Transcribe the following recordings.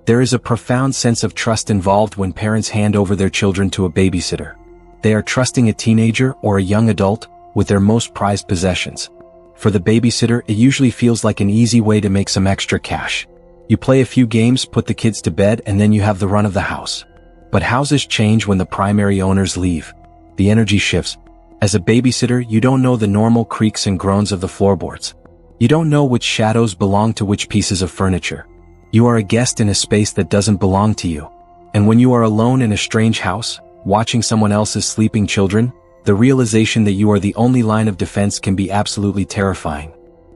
There is a profound sense of trust involved when parents hand over their children to a babysitter. They are trusting a teenager or a young adult with their most prized possessions. For the babysitter, it usually feels like an easy way to make some extra cash. You play a few games, put the kids to bed, and then you have the run of the house. But houses change when the primary owners leave. The energy shifts. As a babysitter, you don't know the normal creaks and groans of the floorboards. You don't know which shadows belong to which pieces of furniture. You are a guest in a space that doesn't belong to you. And when you are alone in a strange house, watching someone else's sleeping children, the realization that you are the only line of defense can be absolutely terrifying.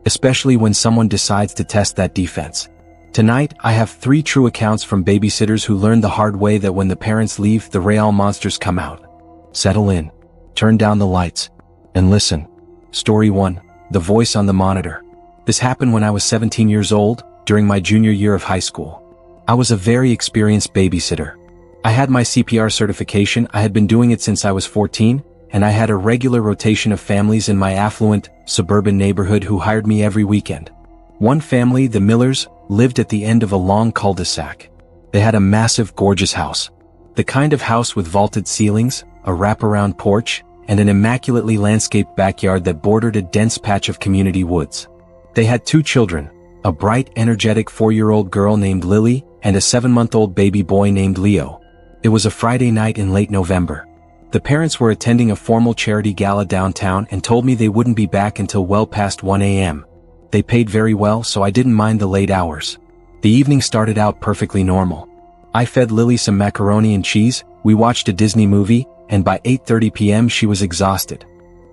Especially when someone decides to test that defense. Tonight, I have 3 true accounts from babysitters who learned the hard way that when the parents leave, the real monsters come out. Settle in, turn down the lights, and listen. Story 1. The voice on the monitor. This happened when I was 17 years old, during my junior year of high school. I was a very experienced babysitter. I had my CPR certification, I had been doing it since I was 14, and I had a regular rotation of families in my affluent, suburban neighborhood who hired me every weekend. One family, the Millers, lived at the end of a long cul-de-sac. They had a massive, gorgeous house. The kind of house with vaulted ceilings, a wraparound porch, and an immaculately landscaped backyard that bordered a dense patch of community woods. They had 2 children, a bright, energetic 4-year-old girl named Lily, and a 7-month-old baby boy named Leo. It was a Friday night in late November. The parents were attending a formal charity gala downtown and told me they wouldn't be back until well past 1 a.m. They paid very well, so I didn't mind the late hours. The evening started out perfectly normal. I fed Lily some macaroni and cheese, we watched a Disney movie, and by 8:30 p.m. she was exhausted.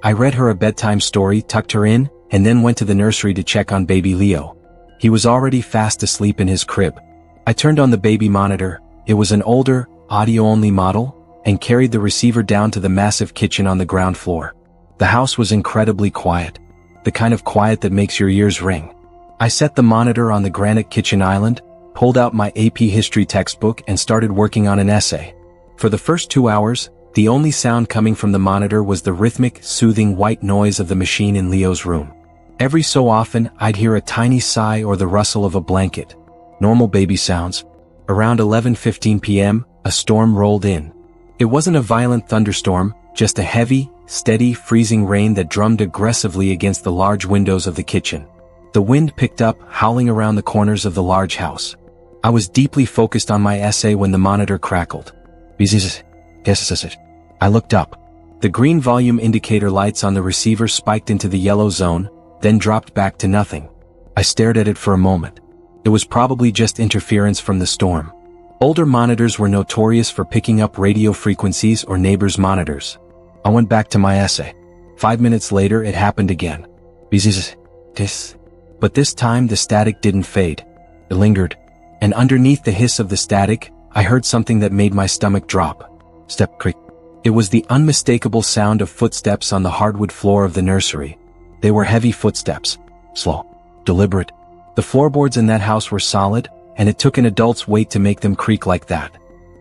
I read her a bedtime story, tucked her in, and then went to the nursery to check on baby Leo. He was already fast asleep in his crib. I turned on the baby monitor. It was an older, audio-only model, and carried the receiver down to the massive kitchen on the ground floor. The house was incredibly quiet. The kind of quiet that makes your ears ring. I set the monitor on the granite kitchen island, pulled out my AP history textbook and started working on an essay. For the first 2 hours, the only sound coming from the monitor was the rhythmic, soothing white noise of the machine in Leo's room. Every so often, I'd hear a tiny sigh or the rustle of a blanket. Normal baby sounds. Around 11:15 p.m., a storm rolled in. It wasn't a violent thunderstorm, just a heavy, steady, freezing rain that drummed aggressively against the large windows of the kitchen. The wind picked up, howling around the corners of the large house. I was deeply focused on my essay when the monitor crackled. I looked up. The green volume indicator lights on the receiver spiked into the yellow zone, then dropped back to nothing. I stared at it for a moment. It was probably just interference from the storm. Older monitors were notorious for picking up radio frequencies or neighbors' monitors. I went back to my essay. 5 minutes later, it happened again. But this time, the static didn't fade. It lingered. And underneath the hiss of the static, I heard something that made my stomach drop. Step creak. It was the unmistakable sound of footsteps on the hardwood floor of the nursery. They were heavy footsteps. Slow. Deliberate. The floorboards in that house were solid, and it took an adult's weight to make them creak like that.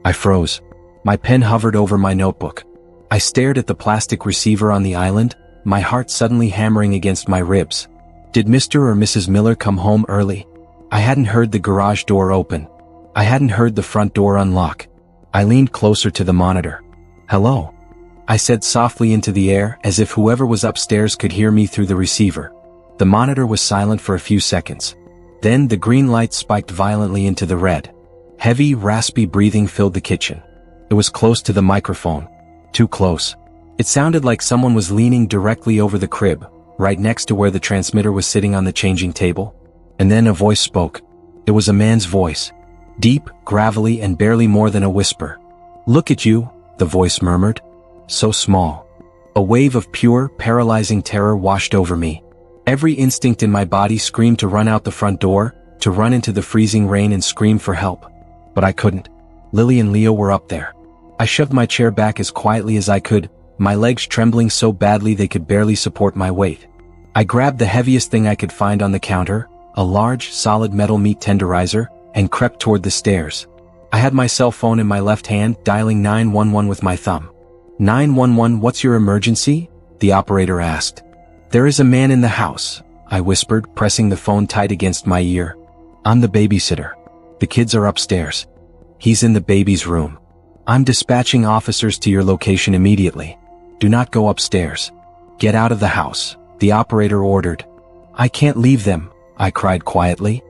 I froze. My pen hovered over my notebook. I stared at the plastic receiver on the island, my heart suddenly hammering against my ribs. Did Mr. or Mrs. Miller come home early? I hadn't heard the garage door open. I hadn't heard the front door unlock. I leaned closer to the monitor. Hello? I said softly into the air, as if whoever was upstairs could hear me through the receiver. The monitor was silent for a few seconds. Then the green light spiked violently into the red. Heavy, raspy breathing filled the kitchen. It was close to the microphone. Too close. It sounded like someone was leaning directly over the crib, right next to where the transmitter was sitting on the changing table. And then a voice spoke. It was a man's voice. Deep, gravelly, and barely more than a whisper. Look at you, the voice murmured. So small. A wave of pure, paralyzing terror washed over me. Every instinct in my body screamed to run out the front door, to run into the freezing rain and scream for help. But I couldn't. Lily and Leo were up there. I shoved my chair back as quietly as I could, my legs trembling so badly they could barely support my weight. I grabbed the heaviest thing I could find on the counter, a large, solid metal meat tenderizer, and crept toward the stairs. I had my cell phone in my left hand, dialing 911 with my thumb. 911, what's your emergency? The operator asked. There is a man in the house, I whispered, pressing the phone tight against my ear. I'm the babysitter. The kids are upstairs. He's in the baby's room. I'm dispatching officers to your location immediately. Do not go upstairs. Get out of the house, the operator ordered. I can't leave them, I cried quietly.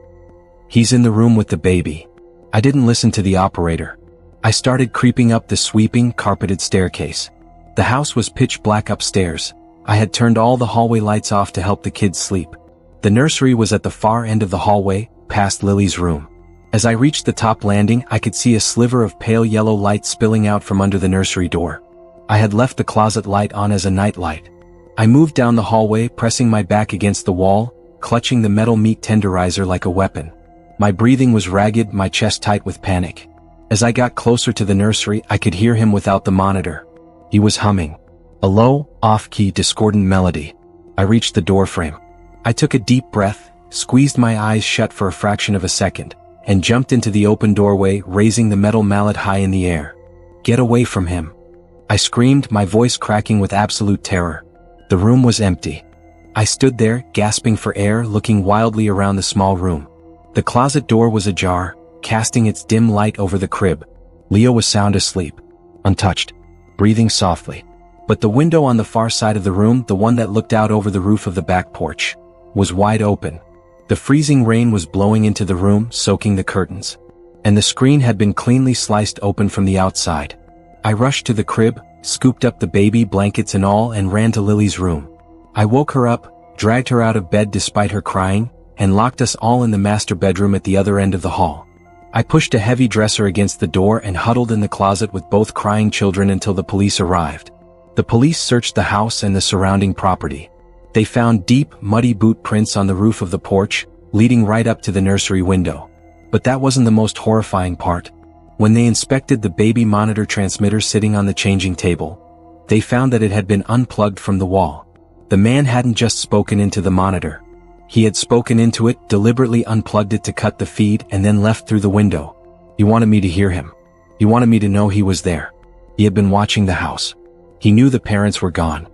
He's in the room with the baby. I didn't listen to the operator. I started creeping up the sweeping, carpeted staircase. The house was pitch black upstairs. I had turned all the hallway lights off to help the kids sleep. The nursery was at the far end of the hallway, past Lily's room. As I reached the top landing, I could see a sliver of pale yellow light spilling out from under the nursery door. I had left the closet light on as a night light. I moved down the hallway, pressing my back against the wall, clutching the metal meat tenderizer like a weapon. My breathing was ragged, my chest tight with panic. As I got closer to the nursery, I could hear him without the monitor. He was humming a low, off-key, discordant melody. I reached the doorframe. I took a deep breath, squeezed my eyes shut for a fraction of a second, and jumped into the open doorway, raising the metal mallet high in the air. Get away from him! I screamed, my voice cracking with absolute terror. The room was empty. I stood there, gasping for air, looking wildly around the small room. The closet door was ajar, casting its dim light over the crib. Leo was sound asleep, untouched, breathing softly. But the window on the far side of the room, the one that looked out over the roof of the back porch, was wide open. The freezing rain was blowing into the room, soaking the curtains. And the screen had been cleanly sliced open from the outside. I rushed to the crib, scooped up the baby, blankets and all, and ran to Lily's room. I woke her up, dragged her out of bed despite her crying, and locked us all in the master bedroom at the other end of the hall. I pushed a heavy dresser against the door and huddled in the closet with both crying children until the police arrived. The police searched the house and the surrounding property. They found deep, muddy boot prints on the roof of the porch, leading right up to the nursery window. But that wasn't the most horrifying part. When they inspected the baby monitor transmitter sitting on the changing table, they found that it had been unplugged from the wall. The man hadn't just spoken into the monitor. He had spoken into it, deliberately unplugged it to cut the feed, and then left through the window. He wanted me to hear him. He wanted me to know he was there. He had been watching the house. He knew the parents were gone.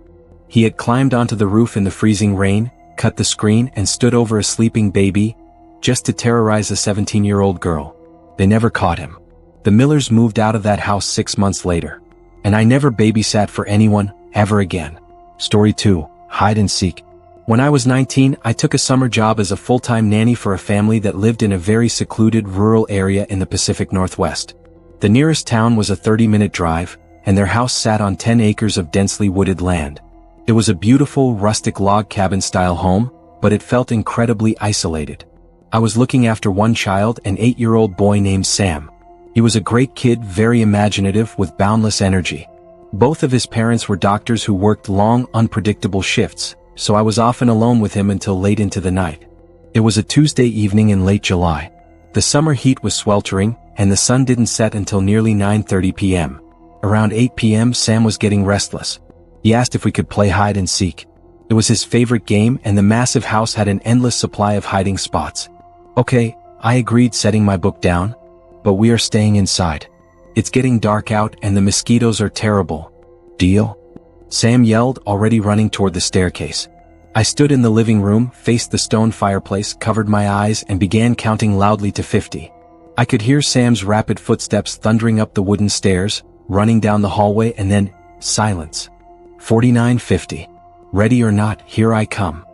He had climbed onto the roof in the freezing rain, cut the screen, and stood over a sleeping baby, just to terrorize a 17-year-old girl. They never caught him. The Millers moved out of that house 6 months later. And I never babysat for anyone, ever again. Story 2, Hide and Seek. When I was 19, I took a summer job as a full-time nanny for a family that lived in a very secluded rural area in the Pacific Northwest. The nearest town was a 30-minute drive, and their house sat on 10 acres of densely wooded land. It was a beautiful, rustic log cabin-style home, but it felt incredibly isolated. I was looking after one child, an 8-year-old boy named Sam. He was a great kid, very imaginative, with boundless energy. Both of his parents were doctors who worked long, unpredictable shifts, so I was often alone with him until late into the night. It was a Tuesday evening in late July. The summer heat was sweltering, and the sun didn't set until nearly 9:30 p.m. Around 8 p.m., Sam was getting restless. He asked if we could play hide and seek. It was his favorite game, and the massive house had an endless supply of hiding spots. Okay, I agreed, setting my book down. But we are staying inside. It's getting dark out and the mosquitoes are terrible. Deal? Sam yelled, already running toward the staircase. I stood in the living room, faced the stone fireplace, covered my eyes, and began counting loudly to 50. I could hear Sam's rapid footsteps thundering up the wooden stairs, running down the hallway, and then silence. 49, 50. Ready or not, here I come.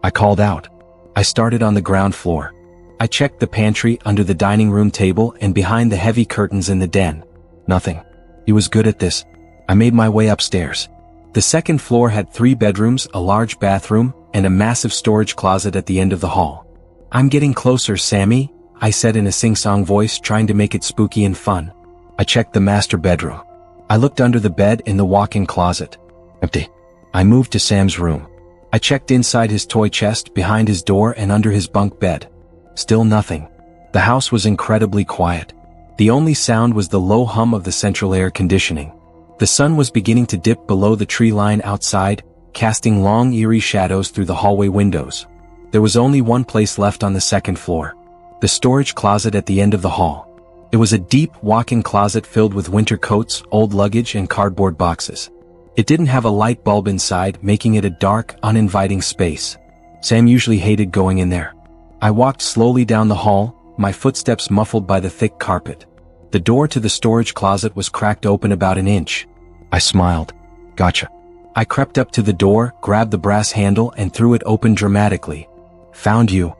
I called out. I started on the ground floor. I checked the pantry, under the dining room table, and behind the heavy curtains in the den. Nothing. He was good at this. I made my way upstairs. The second floor had 3 bedrooms, a large bathroom, and a massive storage closet at the end of the hall. I'm getting closer, Sammy, I said in a sing-song voice, trying to make it spooky and fun. I checked the master bedroom. I looked under the bed in the walk-in closet. Empty. I moved to Sam's room. I checked inside his toy chest, behind his door, and under his bunk bed. Still nothing. The house was incredibly quiet. The only sound was the low hum of the central air conditioning. The sun was beginning to dip below the tree line outside, casting long, eerie shadows through the hallway windows. There was only one place left on the second floor. The storage closet at the end of the hall. It was a deep walk-in closet filled with winter coats, old luggage, and cardboard boxes. It didn't have a light bulb inside, making it a dark, uninviting space. Sam usually hated going in there. I walked slowly down the hall, my footsteps muffled by the thick carpet. The door to the storage closet was cracked open about an inch. I smiled. Gotcha. I crept up to the door, grabbed the brass handle and threw it open dramatically. Found you,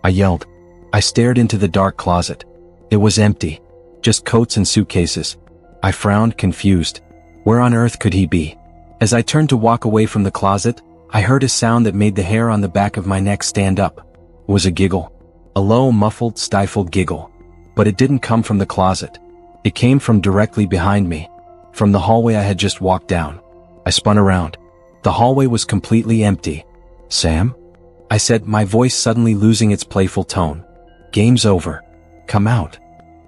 I yelled. I stared into the dark closet. It was empty. Just coats and suitcases. I frowned, confused. Where on earth could he be? As I turned to walk away from the closet, I heard a sound that made the hair on the back of my neck stand up. It was a giggle. A low, muffled, stifled giggle. But it didn't come from the closet. It came from directly behind me. From the hallway I had just walked down. I spun around. The hallway was completely empty. Sam? I said, my voice suddenly losing its playful tone. Game's over. Come out.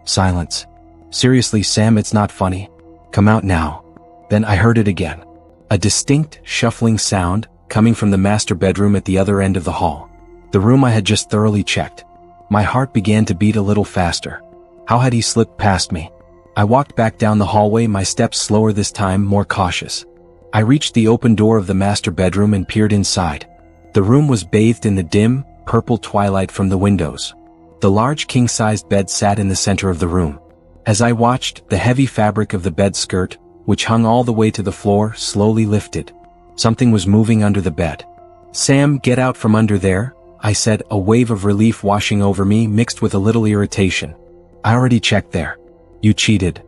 Silence. Seriously, Sam, it's not funny. Come out now. Then I heard it again. A distinct, shuffling sound, coming from the master bedroom at the other end of the hall. The room I had just thoroughly checked. My heart began to beat a little faster. How had he slipped past me? I walked back down the hallway, my steps slower this time, more cautious. I reached the open door of the master bedroom and peered inside. The room was bathed in the dim, purple twilight from the windows. The large king-sized bed sat in the center of the room. As I watched, the heavy fabric of the bed skirt, which hung all the way to the floor, slowly lifted. Something was moving under the bed. Sam, get out from under there, I said, a wave of relief washing over me mixed with a little irritation. I already checked there. You cheated.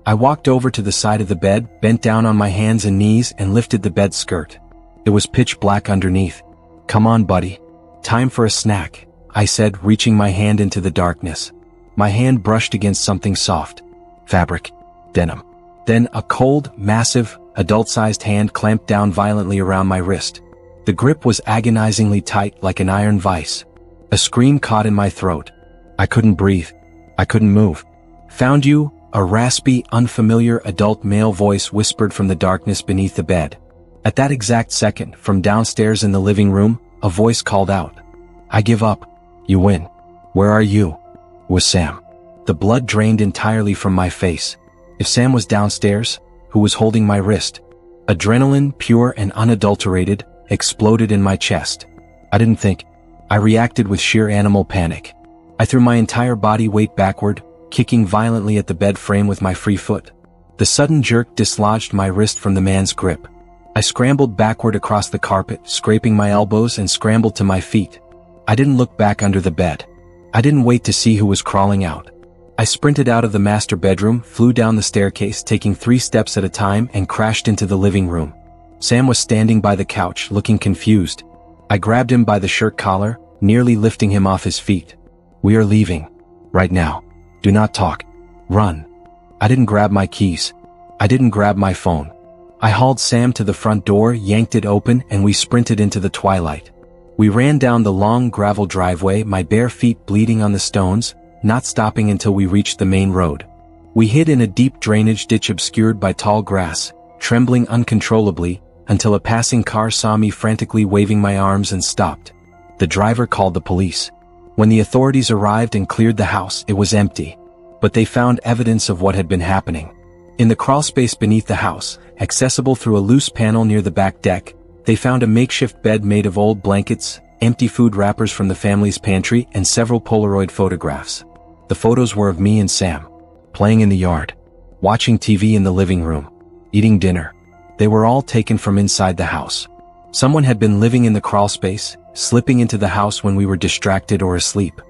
I walked over to the side of the bed, bent down on my hands and knees and lifted the bed skirt. It was pitch black underneath. Come on, buddy. Time for a snack, I said, reaching my hand into the darkness. My hand brushed against something soft. Fabric. Denim. Then a cold, massive, adult-sized hand clamped down violently around my wrist. The grip was agonizingly tight like an iron vise. A scream caught in my throat. I couldn't breathe. I couldn't move. Found you, a raspy, unfamiliar adult male voice whispered from the darkness beneath the bed. At that exact second, from downstairs in the living room, a voice called out. I give up. You win. Where are you? It was Sam. The blood drained entirely from my face. If Sam was downstairs, who was holding my wrist? Adrenaline, pure and unadulterated, exploded in my chest. I didn't think. I reacted with sheer animal panic. I threw my entire body weight backward, kicking violently at the bed frame with my free foot. The sudden jerk dislodged my wrist from the man's grip. I scrambled backward across the carpet, scraping my elbows and scrambled to my feet. I didn't look back under the bed. I didn't wait to see who was crawling out. I sprinted out of the master bedroom, flew down the staircase, taking 3 steps at a time, and crashed into the living room. Sam was standing by the couch, looking confused. I grabbed him by the shirt collar, nearly lifting him off his feet. We are leaving. Right now. Do not talk. Run. I didn't grab my keys. I didn't grab my phone. I hauled Sam to the front door, yanked it open, and we sprinted into the twilight. We ran down the long gravel driveway, my bare feet bleeding on the stones, not stopping until we reached the main road. We hid in a deep drainage ditch obscured by tall grass, trembling uncontrollably, until a passing car saw me frantically waving my arms and stopped. The driver called the police. When the authorities arrived and cleared the house, it was empty. But they found evidence of what had been happening. In the crawlspace beneath the house, accessible through a loose panel near the back deck, they found a makeshift bed made of old blankets, empty food wrappers from the family's pantry, and several Polaroid photographs. The photos were of me and Sam, playing in the yard, watching TV in the living room, eating dinner. They were all taken from inside the house. Someone had been living in the crawlspace, slipping into the house when we were distracted or asleep.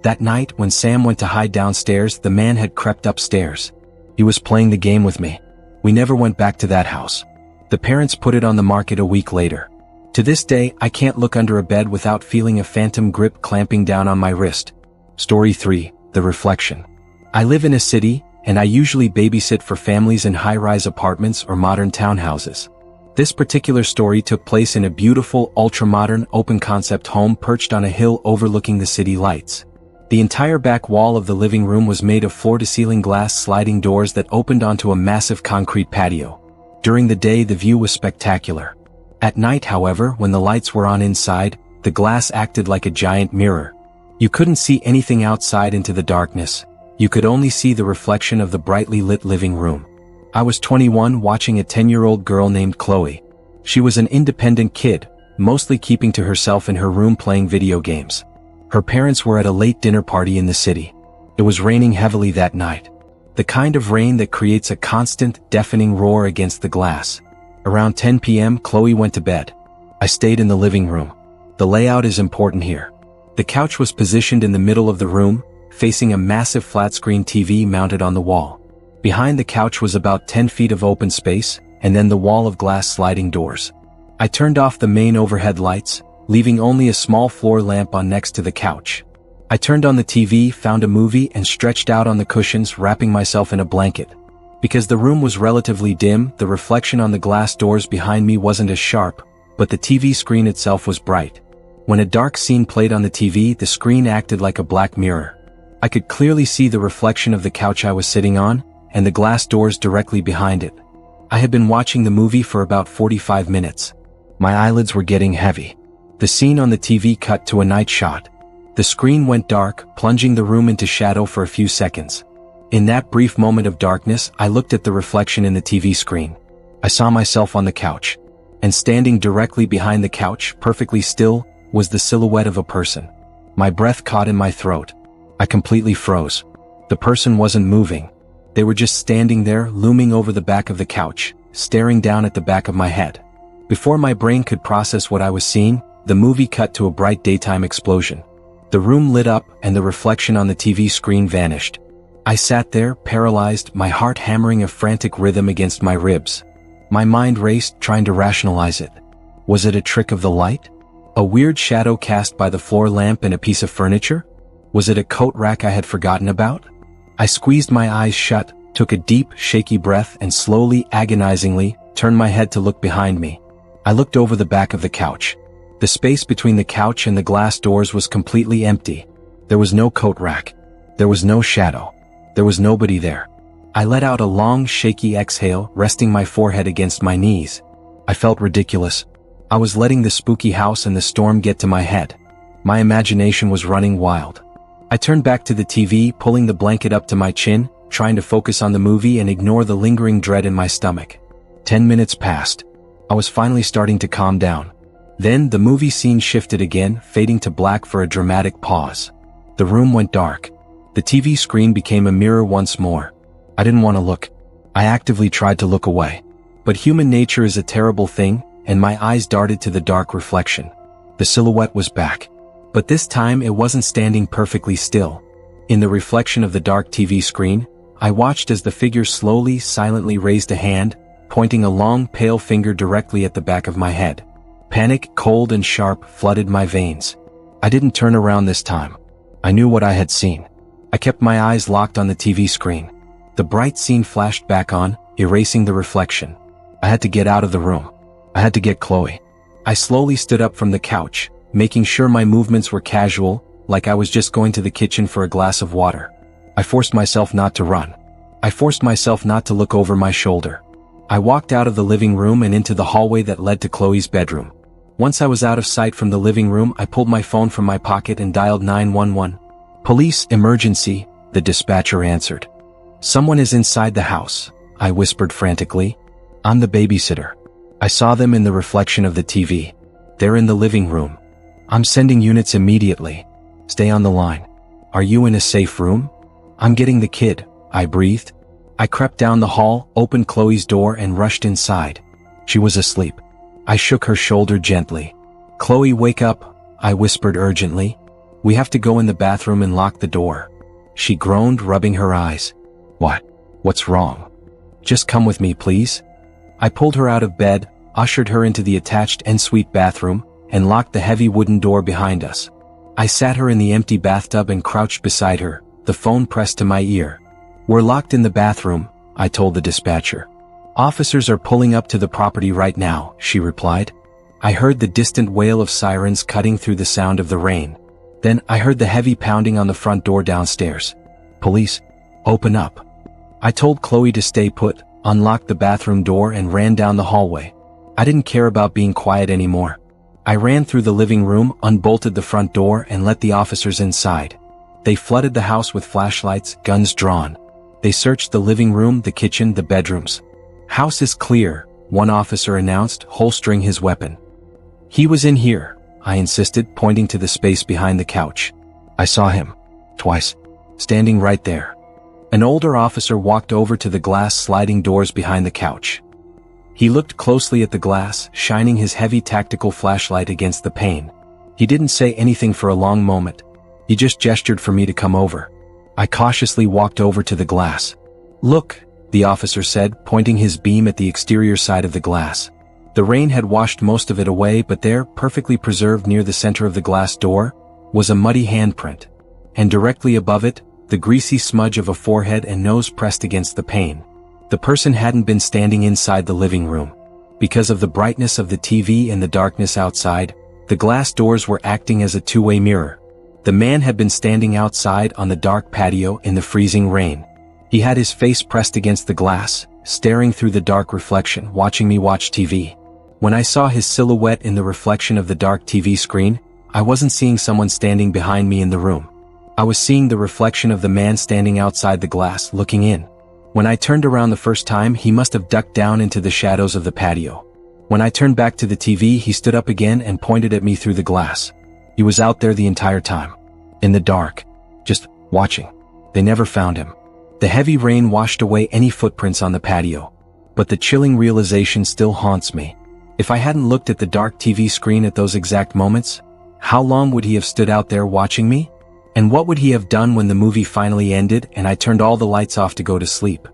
That night, when Sam went to hide downstairs, the man had crept upstairs. He was playing the game with me. We never went back to that house. The parents put it on the market a week later. To this day, I can't look under a bed without feeling a phantom grip clamping down on my wrist. Story 3. The Reflection. I live in a city, and I usually babysit for families in high-rise apartments or modern townhouses. This particular story took place in a beautiful, ultra-modern, open-concept home perched on a hill overlooking the city lights. The entire back wall of the living room was made of floor-to-ceiling glass sliding doors that opened onto a massive concrete patio. During the day, the view was spectacular. At night, however, when the lights were on inside, the glass acted like a giant mirror. You couldn't see anything outside into the darkness. You could only see the reflection of the brightly lit living room. I was 21 watching a 10-year-old girl named Chloe. She was an independent kid, mostly keeping to herself in her room playing video games. Her parents were at a late dinner party in the city. It was raining heavily that night. The kind of rain that creates a constant, deafening roar against the glass. Around 10 p.m., Chloe went to bed. I stayed in the living room. The layout is important here. The couch was positioned in the middle of the room, facing a massive flat-screen TV mounted on the wall. Behind the couch was about 10 feet of open space, and then the wall of glass sliding doors. I turned off the main overhead lights, leaving only a small floor lamp on next to the couch. I turned on the TV, found a movie, and stretched out on the cushions, wrapping myself in a blanket. Because the room was relatively dim, the reflection on the glass doors behind me wasn't as sharp, but the TV screen itself was bright. When a dark scene played on the TV, the screen acted like a black mirror. I could clearly see the reflection of the couch I was sitting on, and the glass doors directly behind it. I had been watching the movie for about 45 minutes. My eyelids were getting heavy. The scene on the TV cut to a night shot. The screen went dark, plunging the room into shadow for a few seconds. In that brief moment of darkness, I looked at the reflection in the TV screen. I saw myself on the couch. And standing directly behind the couch, perfectly still, was the silhouette of a person. My breath caught in my throat. I completely froze. The person wasn't moving. They were just standing there, looming over the back of the couch, staring down at the back of my head. Before my brain could process what I was seeing, the movie cut to a bright daytime explosion. The room lit up, and the reflection on the TV screen vanished. I sat there, paralyzed, my heart hammering a frantic rhythm against my ribs. My mind raced, trying to rationalize it. Was it a trick of the light? A weird shadow cast by the floor lamp and a piece of furniture? Was it a coat rack I had forgotten about? I squeezed my eyes shut, took a deep, shaky breath, and slowly, agonizingly, turned my head to look behind me. I looked over the back of the couch. The space between the couch and the glass doors was completely empty. There was no coat rack. There was no shadow. There was nobody there. I let out a long, shaky exhale, resting my forehead against my knees. I felt ridiculous. I was letting the spooky house and the storm get to my head. My imagination was running wild. I turned back to the TV, pulling the blanket up to my chin, trying to focus on the movie and ignore the lingering dread in my stomach. 10 minutes passed. I was finally starting to calm down. Then, the movie scene shifted again, fading to black for a dramatic pause. The room went dark. The TV screen became a mirror once more. I didn't want to look. I actively tried to look away. But human nature is a terrible thing, and my eyes darted to the dark reflection. The silhouette was back. But this time it wasn't standing perfectly still. In the reflection of the dark TV screen, I watched as the figure slowly, silently raised a hand, pointing a long, pale finger directly at the back of my head. Panic, cold and sharp, flooded my veins. I didn't turn around this time. I knew what I had seen. I kept my eyes locked on the TV screen. The bright scene flashed back on, erasing the reflection. I had to get out of the room. I had to get Chloe. I slowly stood up from the couch, making sure my movements were casual, like I was just going to the kitchen for a glass of water. I forced myself not to run. I forced myself not to look over my shoulder. I walked out of the living room and into the hallway that led to Chloe's bedroom. Once I was out of sight from the living room, I pulled my phone from my pocket and dialed 911. "Police, emergency," the dispatcher answered. "Someone is inside the house," I whispered frantically. "I'm the babysitter. I saw them in the reflection of the TV. They're in the living room. I'm sending units immediately. Stay on the line. Are you in a safe room?" "I'm getting the kid," I breathed. I crept down the hall, opened Chloe's door and rushed inside. She was asleep. I shook her shoulder gently. "Chloe, wake up," I whispered urgently. "We have to go in the bathroom and lock the door." She groaned, rubbing her eyes. What's wrong?" "Just come with me, please." I pulled her out of bed, ushered her into the attached ensuite bathroom, and locked the heavy wooden door behind us. I sat her in the empty bathtub and crouched beside her, the phone pressed to my ear. "We're locked in the bathroom," I told the dispatcher. "Officers are pulling up to the property right now," she replied. I heard the distant wail of sirens cutting through the sound of the rain. Then I heard the heavy pounding on the front door downstairs. "Police, open up." I told Chloe to stay put, unlocked the bathroom door and ran down the hallway. I didn't care about being quiet anymore. I ran through the living room, unbolted the front door and let the officers inside. They flooded the house with flashlights, guns drawn. They searched the living room, the kitchen, the bedrooms. "House is clear," one officer announced, holstering his weapon. "He was in here," I insisted, pointing to the space behind the couch. I saw him. Twice. Standing right there. An older officer walked over to the glass sliding doors behind the couch. He looked closely at the glass, shining his heavy tactical flashlight against the pane. He didn't say anything for a long moment. He just gestured for me to come over. I cautiously walked over to the glass. Look, the officer said, pointing his beam at the exterior side of the glass. The rain had washed most of it away, but there, perfectly preserved near the center of the glass door, was a muddy handprint. And directly above it, the greasy smudge of a forehead and nose pressed against the pane. The person hadn't been standing inside the living room. Because of the brightness of the TV and the darkness outside, the glass doors were acting as a two-way mirror. The man had been standing outside on the dark patio in the freezing rain. He had his face pressed against the glass, staring through the dark reflection, watching me watch TV. When I saw his silhouette in the reflection of the dark TV screen, I wasn't seeing someone standing behind me in the room. I was seeing the reflection of the man standing outside the glass, looking in. When I turned around the first time, he must have ducked down into the shadows of the patio. When I turned back to the TV, he stood up again and pointed at me through the glass. He was out there the entire time. In the dark. Just watching. They never found him. The heavy rain washed away any footprints on the patio. But the chilling realization still haunts me. If I hadn't looked at the dark TV screen at those exact moments, how long would he have stood out there watching me? And what would he have done when the movie finally ended and I turned all the lights off to go to sleep?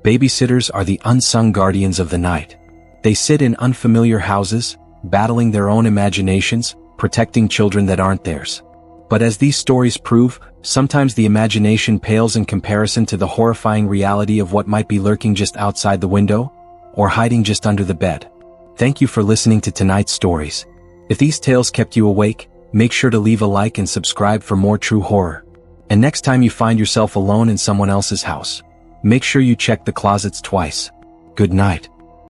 Babysitters are the unsung guardians of the night. They sit in unfamiliar houses, battling their own imaginations, protecting children that aren't theirs. But as these stories prove, sometimes the imagination pales in comparison to the horrifying reality of what might be lurking just outside the window, or hiding just under the bed. Thank you for listening to tonight's stories. If these tales kept you awake, make sure to leave a like and subscribe for more true horror. And next time you find yourself alone in someone else's house, make sure you check the closets twice. Good night.